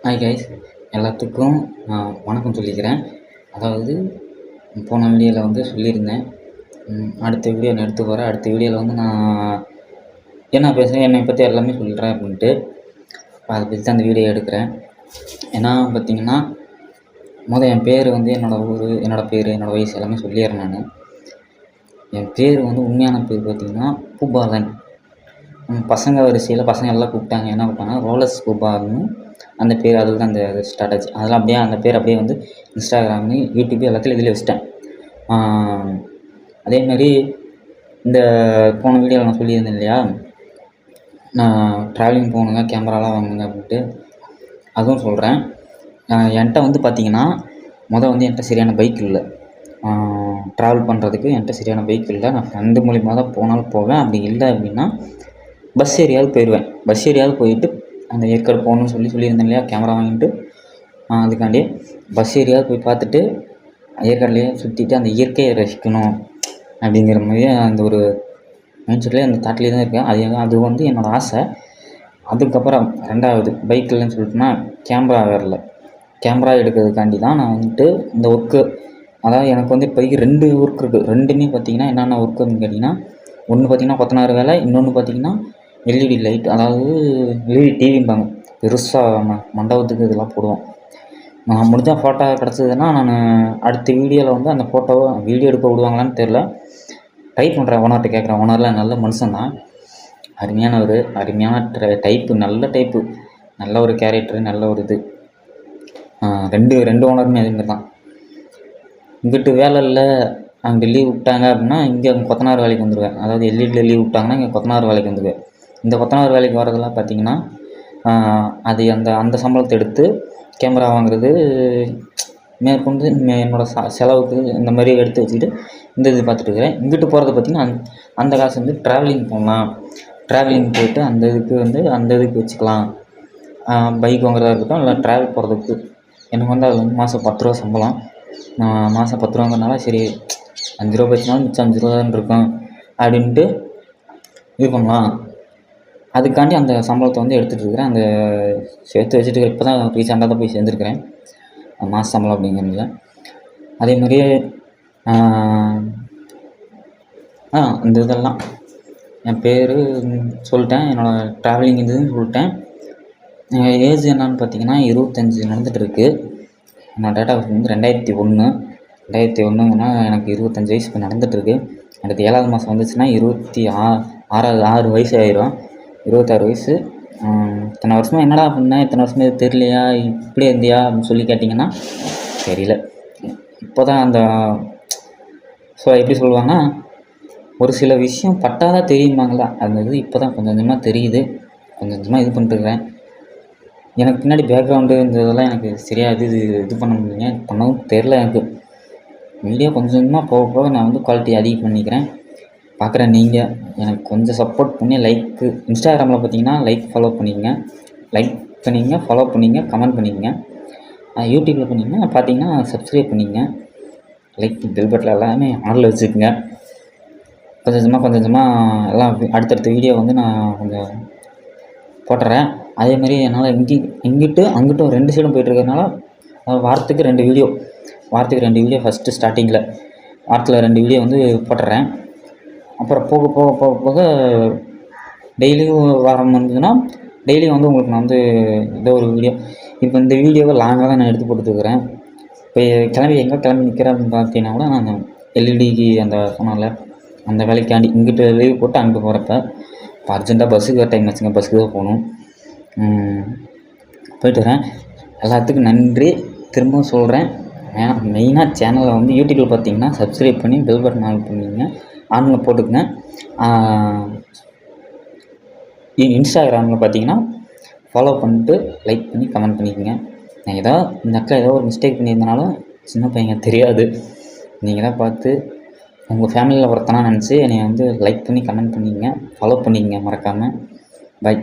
Hi guys, எல்லாத்துக்கும் நான் வணக்கம் சொல்லிக்கிறேன். அதாவது போன வீடியோவில் வந்து சொல்லியிருந்தேன், அடுத்த வீடியோ நான் எடுத்து வரேன். அடுத்த வீடியோவில் வந்து நான் என்ன பேசுகிறேன், என்னை பற்றி எல்லாமே சொல்கிறேன் அப்படின்ட்டு. அதை பற்றி தான் அந்த வீடியோ எடுக்கிறேன். ஏன்னா பார்த்திங்கன்னா, என் பேர் வந்து என்னோடய ஊர், என்னோடய பேர், என்னோடய வயசு எல்லாமே சொல்லிடுறேன் நான். என் பேர் வந்து உண்மையான பேர் பார்த்திங்கன்னா பூபாலன். பசங்க வரிசையில் பசங்க எல்லாம் கூப்பிட்டாங்க. என்ன கூப்பிட்டாங்க, ரோலஸ் பூபால்னு அந்த பேர். அதில் தான் அந்த ஸ்டார்ட் ஆச்சு. அதெல்லாம் அப்படியே அந்த பேர் அப்படியே வந்து இன்ஸ்டாகிராமு, யூடியூப்பு எல்லாத்துலையும் இதில் வச்சிட்டேன். அதேமாதிரி இந்த போன வீடியோவில் நான் சொல்லியிருந்தேன் இல்லையா, நான் ட்ராவலிங் போகணுங்க, கேமராலாம் வாங்கணுங்க அப்படின்ட்டு. அதுவும் சொல்கிறேன். என்கிட்ட வந்து பார்த்திங்கன்னா வந்து என்கிட்ட சரியான பைக் இல்லை. ட்ராவல் பண்ணுறதுக்கு என்கிட்ட சரியான பைக் இல்லை. நான் ஃப்ரெண்டு மூலிமா தான் போனாலும் போவேன். அப்படி இல்லை அப்படின்னா பஸ் ஏரியாவது போயிடுவேன். பஸ் ஏரியாவது போயிட்டு அந்த ஏற்காடு போகணுன்னு சொல்லியிருந்தேன் இல்லையா, கேமரா வாங்கிட்டு. அதுக்காண்டி பஸ் ஏரியாவது போய் பார்த்துட்டு ஏற்காடுலேயே சுற்றிட்டு அந்த இயற்கையை ரசிக்கணும் அப்படிங்கிற மாதிரி அந்த ஒரு மைண்ட் செட்லேயே அந்த தாட்லேயே தான் இருக்கேன். அது வந்து என்னோடய ஆசை. அதுக்கப்புறம் ரெண்டாவது பைக் இல்லைன்னு சொல்லிட்டுனா கேமரா வரல. கேமரா எடுக்கிறதுக்காண்டி தான் நான் வந்துட்டு இந்த ஒர்க்கு, அதாவது எனக்கு வந்து இப்போதைக்கு 2 ஒர்க் இருக்குது. ரெண்டுமே பார்த்திங்கன்னா என்னென்ன ஒர்க் அப்படின்னு கேட்டிங்கன்னா, ஒன்று பார்த்திங்கன்னா கொத்தனார் வேலை, இன்னொன்று பார்த்திங்கன்னா எல்இடி லைட், அதாவது எல்இடி டிவிம்பாங்க, பெருசாக மண்டபத்துக்கு இதெல்லாம் போடுவோம். நான் முடிஞ்சால் ஃபோட்டோ கிடச்சதுன்னா நான் அடுத்த வீடியோவில் வந்து அந்த ஃபோட்டோவை வீடியோ எடுக்க விடுவாங்களான்னு தெரில, ட்ரை பண்ணுறேன். ஓனர்கிட்ட கேட்குறேன். ஓனரில் நல்ல மனுஷன்தான், அருமையான டைப்பு, நல்ல டைப்பு, நல்ல ஒரு கேரக்டரு, நல்ல ஒரு இது. ரெண்டு ஓனருமே அதேமாதிரி தான். இங்கிட்டு வேலை இல்லை, அங்கே லீவ் விட்டாங்க அப்படின்னா இங்கே கொத்தனார் வேலைக்கு வந்துடுவேன். அதாவது எல்இடியில் லீவ் விட்டாங்கன்னா இங்கே கொத்தனார் வேலைக்கு வந்துடுவேன். இந்த கொத்தனார் வேலைக்கு வரதெல்லாம் பார்த்திங்கன்னா அது அந்த சம்பளத்தை எடுத்து கேமரா வாங்குறது, மேற்கொண்டு என்னோடய செலவுக்கு இந்த மாதிரி எடுத்து வச்சுக்கிட்டு இந்த இது பார்த்துட்டு இருக்கிறேன். இங்கிட்டு போகிறது பார்த்திங்கன்னா அந்த காசு வந்து ட்ராவலிங் போகலாம், ட்ராவலிங் போய்ட்டு அந்த இதுக்கு வச்சுக்கலாம். பைக் வாங்குறதா இருக்கட்டும், இல்லை ட்ராவல் போகிறதுக்கு. எனக்கு வந்து அது வந்து மாதம் 10 ரூபா சம்பளம். நான் மாதம் 10 ரூபாங்கிறனால சரி 5 ரூபா போச்சுனாலும் மிச்சம் 5 ரூபா தான் இருக்கும் அப்படின்ட்டு இது பண்ணலாம். அதுக்காண்டி அந்த சம்பளத்தை வந்து எடுத்துகிட்டு இருக்கிறேன். அந்த சேர்த்து வச்சுட்டு இப்போ தான் ரீசெண்டாக தான் போய் சேர்ந்துருக்கிறேன் மாத சம்பளம் அப்படிங்கிறதுல. அதே மாதிரியே அந்த இதெல்லாம் என் பேர் சொல்லிட்டேன், என்னோடய ட்ராவலிங் இதுன்னு சொல்லிட்டேன். ஏஜ் என்னான்னு பார்த்திங்கன்னா 25 நடந்துகிட்ருக்கு. என்னோடய டேட் ஆஃப் வந்து 2001ங்கன்னா எனக்கு 25 வயசு இப்போ நடந்துகிட்ருக்கு. அடுத்து 7வது மாதம் வந்துச்சுன்னா 6 வயசு ஆயிரும். 26 வயசு. இத்தனை வருஷமாக என்னடா பண்ணேன், இத்தனை வருஷமாக இது தெரியலையா, இப்படி இருந்தியா அப்படின்னு சொல்லி கேட்டிங்கன்னா தெரியல. இப்போ தான் அந்த எப்படி சொல்லுவாங்கன்னா, ஒரு சில விஷயம் பட்டால் தான் தெரியுமாங்களா, அந்த இது இப்போ தான் கொஞ்சம் கொஞ்சமாக தெரியுது. கொஞ்சம் கொஞ்சமாக இது பண்ணிட்டுருக்கிறேன். எனக்கு பின்னாடி பேக்ரவுண்டு இந்த இதெல்லாம் எனக்கு சரியாக இது பண்ண முடியலைங்க, பண்ணவும் தெரில. எனக்கு வீடியோ கொஞ்சம் கொஞ்சமாக போக போக நான் வந்து குவாலிட்டி அதிகம் பண்ணிக்கிறேன். பார்க்குறேன். நீங்கள் எனக்கு கொஞ்சம் சப்போர்ட் பண்ணி லைக்கு, இன்ஸ்டாகிராமில் பார்த்தீங்கன்னா ஃபாலோ பண்ணிங்க, ஃபாலோ பண்ணிங்க, கமெண்ட் பண்ணிங்க. யூடியூப்பில் பண்ணிங்கன்னா பார்த்தீங்கன்னா சப்ஸ்கிரைப் பண்ணிங்க, லைக் பெல் பட்டன் எல்லாமே ஆனில் வச்சுக்கோங்க. கொஞ்சம் கொஞ்சமாக எல்லாம் அடுத்தடுத்த வீடியோ வந்து நான் கொஞ்சம் போட்டுறேன். அதேமாதிரி என்னால் அங்கிட்டும் 2 சைடும் போய்ட்டுருக்கறனால வாரத்துக்கு 2 வீடியோ ஃபஸ்ட்டு ஸ்டார்டிங்கில் வாரத்தில் 2 வீடியோ வந்து போட்டுறேன். அப்புறம் போக போக போக போக டெய்லியும் வாரம் வந்ததுன்னா டெய்லியும் வந்து உங்களுக்கு நான் வந்து ஏதோ ஒரு வீடியோ. இப்போ இந்த வீடியோவை லாங்காக தான் நான் எடுத்து போட்டுருக்கிறேன். இப்போ எங்கே கிளம்பி நிற்கிறேன் அப்படின்னு பார்த்தீங்கன்னா கூட நான் எல்இடிக்கு அந்த சொன்னால அந்த வேலைக்காண்டி இங்கிட்டு லீவ் போட்டு அங்கிட்டு போகிறப்ப இப்போ அர்ஜென்ட்டாக பஸ்ஸுக்கு டைம் ஆச்சுங்க, பஸ்ஸுக்கு தான் போகணும். போய்ட்டு வரேன். எல்லாத்துக்கும் நன்றி. திரும்பவும் சொல்கிறேன், மெயினாக சேனலை வந்து யூடியூப்பில் பார்த்தீங்கன்னா சப்ஸ்கிரைப் பண்ணி பெல் பட்டன் ஆன் பண்ணிங்க, ஆனில் போட்டுக்குங்க. இன்ஸ்டாகிராமில் பார்த்தீங்கன்னா ஃபாலோ பண்ணிட்டு லைக் பண்ணி கமெண்ட் பண்ணிக்கோங்க. நான் இந்த அக்கா ஏதோ ஒரு மிஸ்டேக் பண்ணியிருந்தனாலும் சின்ன பையங்க தெரியாது, நீங்கள் தான் பார்த்து உங்கள் ஃபேமிலியில் ஒருத்தனா நினச்சி என்னை வந்து லைக் பண்ணி கமெண்ட் பண்ணிக்கங்க, ஃபாலோ பண்ணிக்கங்க மறக்காமல். பை.